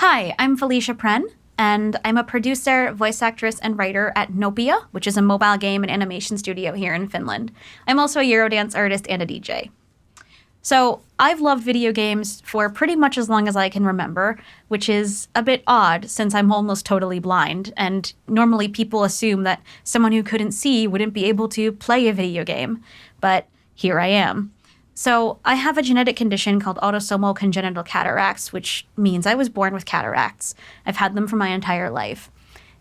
Hi, I'm Felicia Pren, and I'm a producer, voice actress, and writer at Nopia, which is a mobile game and animation studio here in Finland. I'm also a Eurodance artist and a DJ. So I've loved video games for pretty much as long as I can remember, which is a bit odd since I'm almost totally blind, and normally people assume that someone who couldn't see wouldn't be able to play a video game. But here I am. So I have a genetic condition called autosomal congenital cataracts, which means I was born with cataracts. I've had them for my entire life.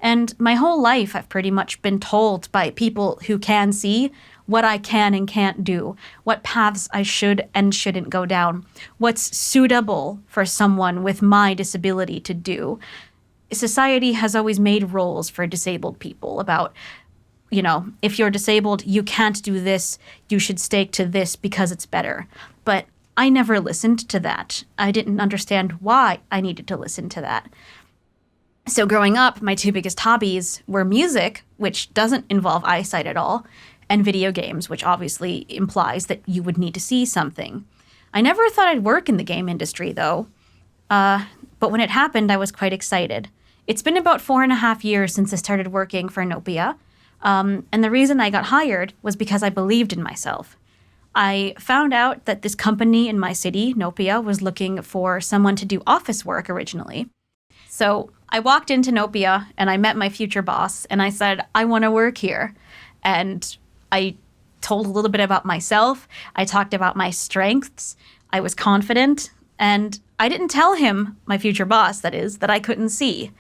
And my whole life, I've pretty much been told by people who can see what I can and can't do, what paths I should and shouldn't go down, what's suitable for someone with my disability to do. Society has always made rules for disabled people about, if you're disabled, you can't do this, you should stick to this because it's better. But I never listened to that. I didn't understand why I needed to listen to that. So growing up, my two biggest hobbies were music, which doesn't involve eyesight at all, and video games, which obviously implies that you would need to see something. I never thought I'd work in the game industry, though. But when it happened, I was quite excited. It's been about 4.5 years since I started working for Nopia. And the reason I got hired was because I believed in myself. I found out that this company in my city, Nopia, was looking for someone to do office work originally. So I walked into Nopia and I met my future boss and I said, I want to work here. And I told a little bit about myself. I talked about my strengths. I was confident. And I didn't tell him, my future boss, that is, that I couldn't see.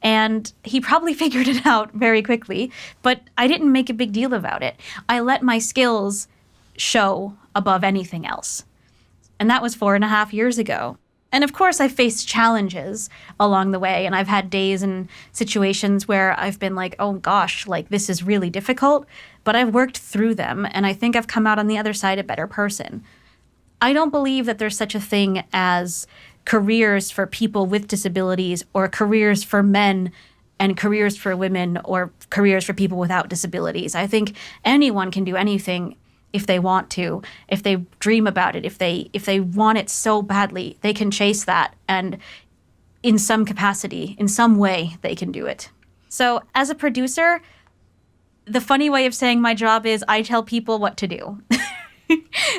And he probably figured it out very quickly, but I didn't make a big deal about it. I let my skills show above anything else. And that was 4.5 years ago. And of course, I faced challenges along the way, and I've had days and situations where I've been like, oh gosh, this is really difficult, but I've worked through them, and I think I've come out on the other side a better person. I don't believe that there's such a thing as careers for people with disabilities or careers for men and careers for women or careers for people without disabilities. I think anyone can do anything if they want to, if they dream about it, if they want it so badly, they can chase that, and in some capacity, in some way, they can do it. So as a producer, the funny way of saying my job is I tell people what to do.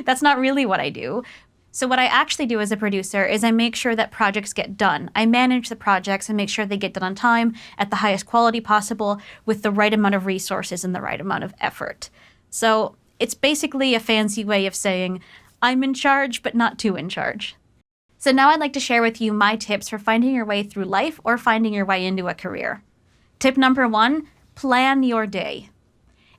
That's not really what I do. So what I actually do as a producer is I make sure that projects get done. I manage the projects and make sure they get done on time, at the highest quality possible, with the right amount of resources and the right amount of effort. So it's basically a fancy way of saying I'm in charge, but not too in charge. So now I'd like to share with you my tips for finding your way through life or finding your way into a career. Tip number 1, plan your day.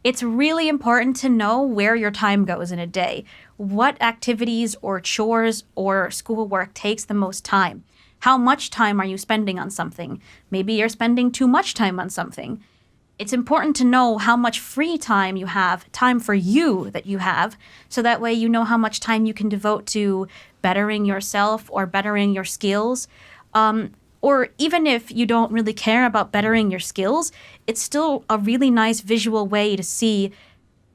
It's really important to know where your time goes in a day. What activities or chores or schoolwork takes the most time? How much time are you spending on something? Maybe you're spending too much time on something. It's important to know how much free time you have, time for you that you have, so that way you know how much time you can devote to bettering yourself or bettering your skills. Or even if you don't really care about bettering your skills, it's still a really nice visual way to see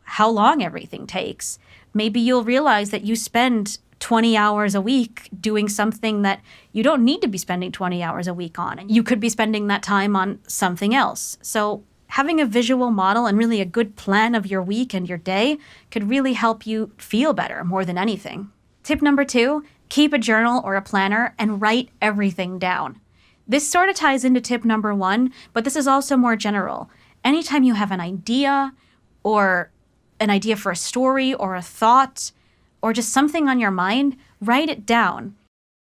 how long everything takes. Maybe you'll realize that you spend 20 hours a week doing something that you don't need to be spending 20 hours a week on. And you could be spending that time on something else. So having a visual model and really a good plan of your week and your day could really help you feel better more than anything. Tip number 2, keep a journal or a planner and write everything down. This sort of ties into tip number 1, but this is also more general. Anytime you have an idea or an idea for a story or a thought or just something on your mind, write it down.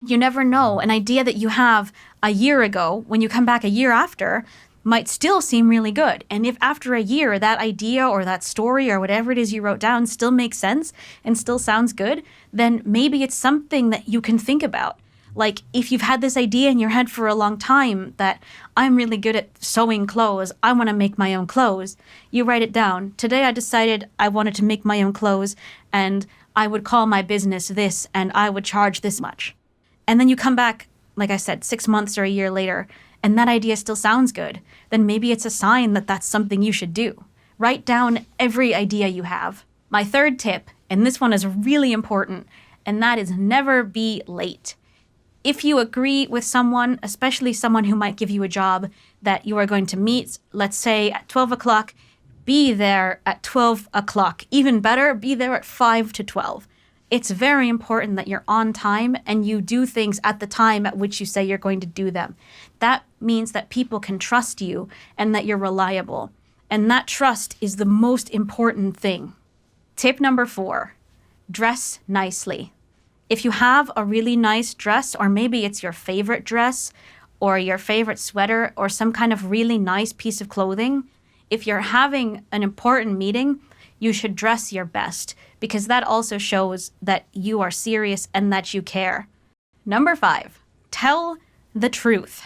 You never know. An idea that you have a year ago, when you come back a year after, might still seem really good. And if after a year that idea or that story or whatever it is you wrote down still makes sense and still sounds good, then maybe it's something that you can think about. Like if you've had this idea in your head for a long time that I'm really good at sewing clothes, I want to make my own clothes, you write it down. Today I decided I wanted to make my own clothes and I would call my business this and I would charge this much. And then you come back, like I said, 6 months or a year later, and that idea still sounds good. Then maybe it's a sign that that's something you should do. Write down every idea you have. My third tip, and this one is really important, and that is never be late. If you agree with someone, especially someone who might give you a job that you are going to meet, let's say at 12 o'clock, be there at 12 o'clock. Even better, be there at 5 to 12. It's very important that you're on time and you do things at the time at which you say you're going to do them. That means that people can trust you and that you're reliable. And that trust is the most important thing. Tip number 4, dress nicely. If you have a really nice dress, or maybe it's your favorite dress or your favorite sweater or some kind of really nice piece of clothing, if you're having an important meeting, you should dress your best because that also shows that you are serious and that you care. Number 5, tell the truth.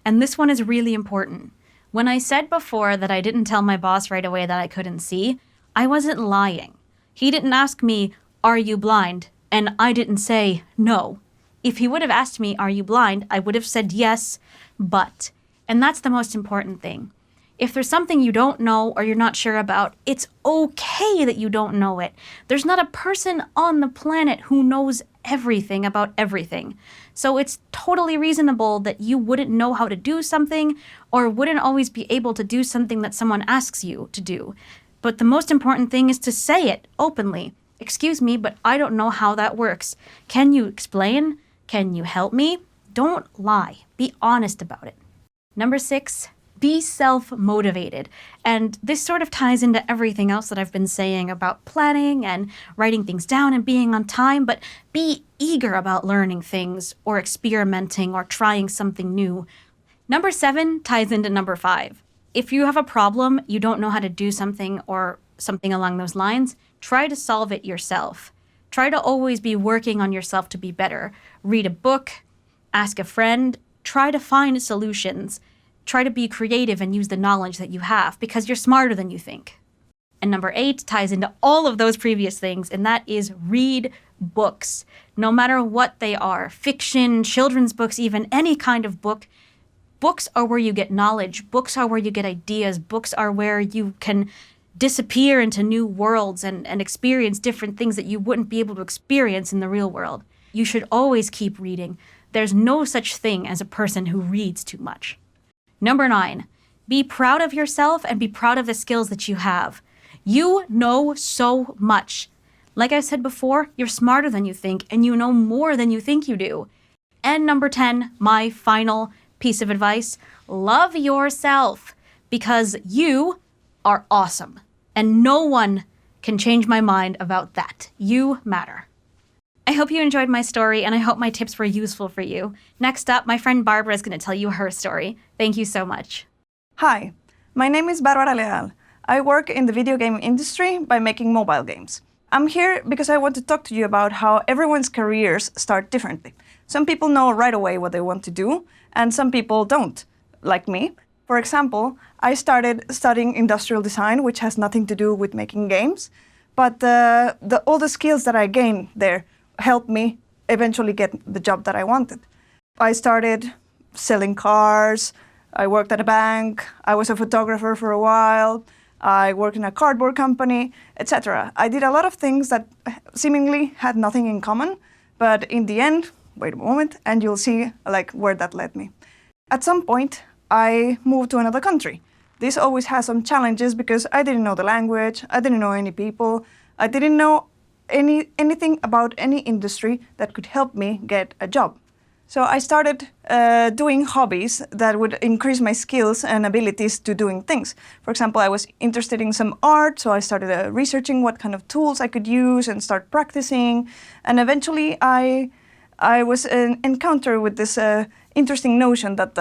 And this one is really important. When I said before that I didn't tell my boss right away that I couldn't see, I wasn't lying. He didn't ask me, "Are you blind?" And I didn't say no. If he would have asked me, "Are you blind?" I would have said yes, but. And that's the most important thing. If there's something you don't know or you're not sure about, it's okay that you don't know it. There's not a person on the planet who knows everything about everything. So it's totally reasonable that you wouldn't know how to do something or wouldn't always be able to do something that someone asks you to do. But the most important thing is to say it openly. "Excuse me, but I don't know how that works. Can you explain? Can you help me?" Don't lie. Be honest about it. Number 6, be self-motivated. And this sort of ties into everything else that I've been saying about planning and writing things down and being on time, but be eager about learning things or experimenting or trying something new. Number 7 ties into number 5. If you have a problem, you don't know how to do something or something along those lines, try to solve it yourself. Try to always be working on yourself to be better. Read a book, ask a friend, try to find solutions. Try to be creative and use the knowledge that you have because you're smarter than you think. And number 8 ties into all of those previous things, and that is read books. No matter what they are, fiction, children's books, even any kind of book. Books are where you get knowledge. Books are where you get ideas. Books are where you can disappear into new worlds and experience different things that you wouldn't be able to experience in the real world. You should always keep reading. There's no such thing as a person who reads too much. Number 9, be proud of yourself and be proud of the skills that you have. You know so much. Like I said before, you're smarter than you think and you know more than you think you do. And number 10, my final piece of advice, love yourself because you are awesome. And no one can change my mind about that. You matter. I hope you enjoyed my story, and I hope my tips were useful for you. Next up, my friend Barbara is going to tell you her story. Thank you so much. Hi, my name is Barbara Leal. I work in the video game industry by making mobile games. I'm here because I want to talk to you about how everyone's careers start differently. Some people know right away what they want to do, and some people don't, like me. For example, I started studying industrial design, which has nothing to do with making games, but all the skills that I gained there helped me eventually get the job that I wanted. I started selling cars, I worked at a bank, I was a photographer for a while, I worked in a cardboard company, etc. I did a lot of things that seemingly had nothing in common, but in the end, wait a moment, and you'll see where that led me. At some point, I moved to another country. This always has some challenges because I didn't know the language, I didn't know any people, I didn't know anything about any industry that could help me get a job. So I started doing hobbies that would increase my skills and abilities to doing things. For example, I was interested in some art, so I started researching what kind of tools I could use and start practicing. And eventually I was encountered with this interesting notion that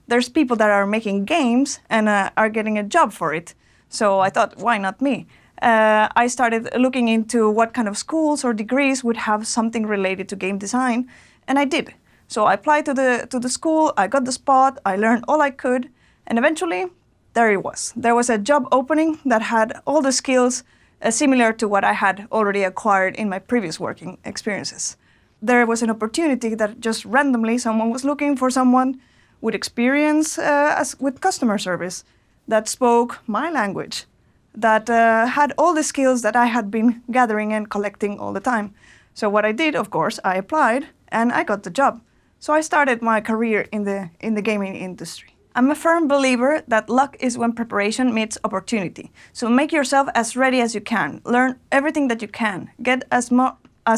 there's people that are making games and are getting a job for it. So I thought, why not me? I started looking into what kind of schools or degrees would have something related to game design, and I did. So I applied to the school, I got the spot, I learned all I could, and eventually there it was. There was a job opening that had all the skills similar to what I had already acquired in my previous working experiences. There was an opportunity that just randomly someone was looking for someone with experience with customer service that spoke my language, that had all the skills that I had been gathering and collecting all the time. So what I did, of course, I applied and I got the job. So I started my career in the gaming industry. I'm a firm believer that luck is when preparation meets opportunity. So make yourself as ready as you can. Learn everything that you can. Get as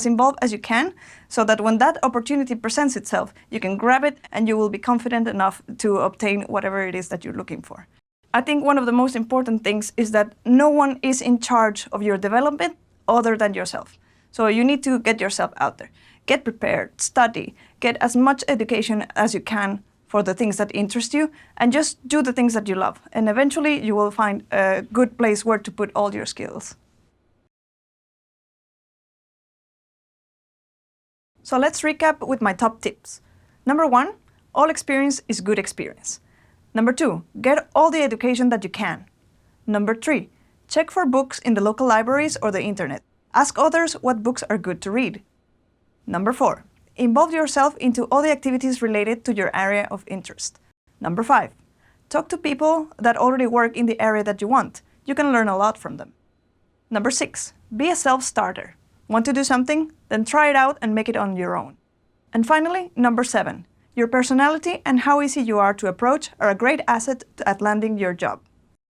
involved as you can so that when that opportunity presents itself, you can grab it and you will be confident enough to obtain whatever it is that you're looking for. I think one of the most important things is that no one is in charge of your development other than yourself. So you need to get yourself out there. Get prepared, study, get as much education as you can for the things that interest you, and just do the things that you love. And eventually you will find a good place where to put all your skills. So let's recap with my top tips. Number 1, all experience is good experience. Number 2, get all the education that you can. Number 3, check for books in the local libraries or the internet. Ask others what books are good to read. Number 4, involve yourself into all the activities related to your area of interest. Number 5, talk to people that already work in the area that you want. You can learn a lot from them. Number 6, be a self-starter. Want to do something? Then try it out and make it on your own. And finally, number 7, your personality and how easy you are to approach are a great asset at landing your job.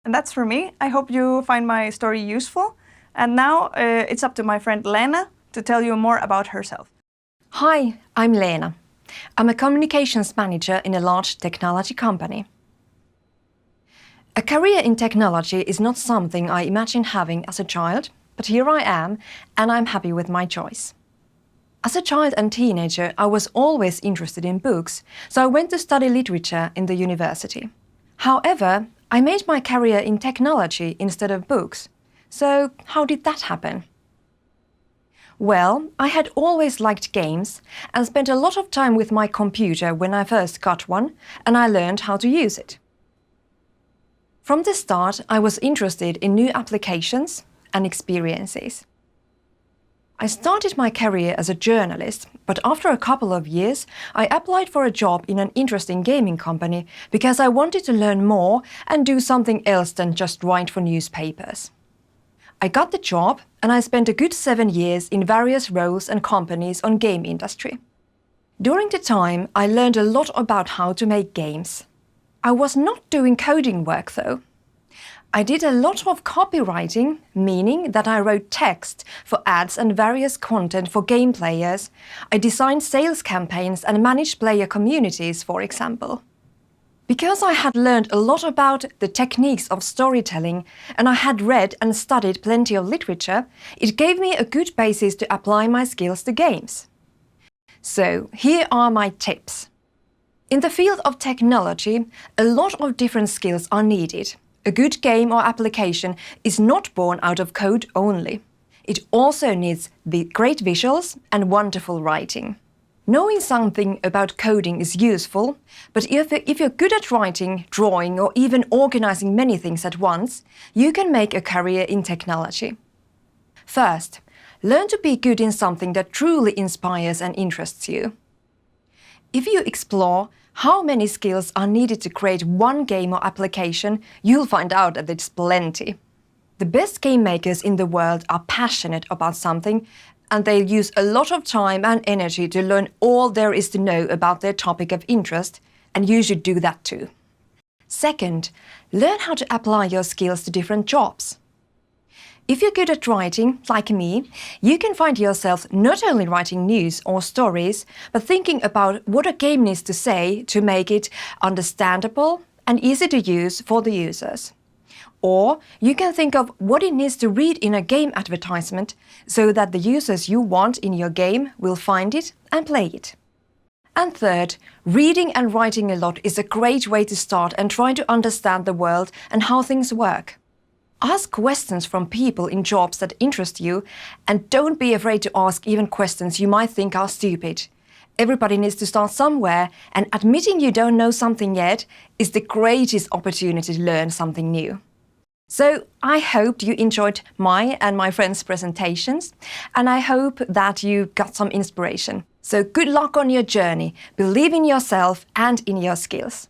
And that's for me. I hope you find my story useful. And now it's up to my friend Lena to tell you more about herself. Hi, I'm Lena. I'm a communications manager in a large technology company. A career in technology is not something I imagined having as a child, but here I am, and I'm happy with my choice. As a child and teenager, I was always interested in books, so I went to study literature in the university. However, I made my career in technology instead of books. So how did that happen? Well, I had always liked games and spent a lot of time with my computer when I first got one, and I learned how to use it. From the start, I was interested in new applications and experiences. I started my career as a journalist, but after a couple of years, I applied for a job in an interesting gaming company because I wanted to learn more and do something else than just write for newspapers. I got the job and I spent a good 7 years in various roles and companies on game industry. During the time, I learned a lot about how to make games. I was not doing coding work though. I did a lot of copywriting, meaning that I wrote text for ads and various content for game players. I designed sales campaigns and managed player communities, for example. Because I had learned a lot about the techniques of storytelling and I had read and studied plenty of literature, it gave me a good basis to apply my skills to games. So here are my tips. In the field of technology, a lot of different skills are needed. A good game or application is not born out of code only. It also needs great visuals and wonderful writing. Knowing something about coding is useful, but if you're good at writing, drawing, or even organizing many things at once, you can make a career in technology. First, learn to be good in something that truly inspires and interests you. If you explore how many skills are needed to create one game or application, you'll find out that it's plenty. The best game makers in the world are passionate about something, and they use a lot of time and energy to learn all there is to know about their topic of interest, and you should do that too. Second, learn how to apply your skills to different jobs. If you're good at writing, like me, you can find yourself not only writing news or stories, but thinking about what a game needs to say to make it understandable and easy to use for the users. Or you can think of what it needs to read in a game advertisement so that the users you want in your game will find it and play it. And third, reading and writing a lot is a great way to start and try to understand the world and how things work. Ask questions from people in jobs that interest you, and don't be afraid to ask even questions you might think are stupid. Everybody needs to start somewhere, and admitting you don't know something yet is the greatest opportunity to learn something new. So I hope you enjoyed my and my friends' presentations, and I hope that you got some inspiration. So good luck on your journey. Believe in yourself and in your skills.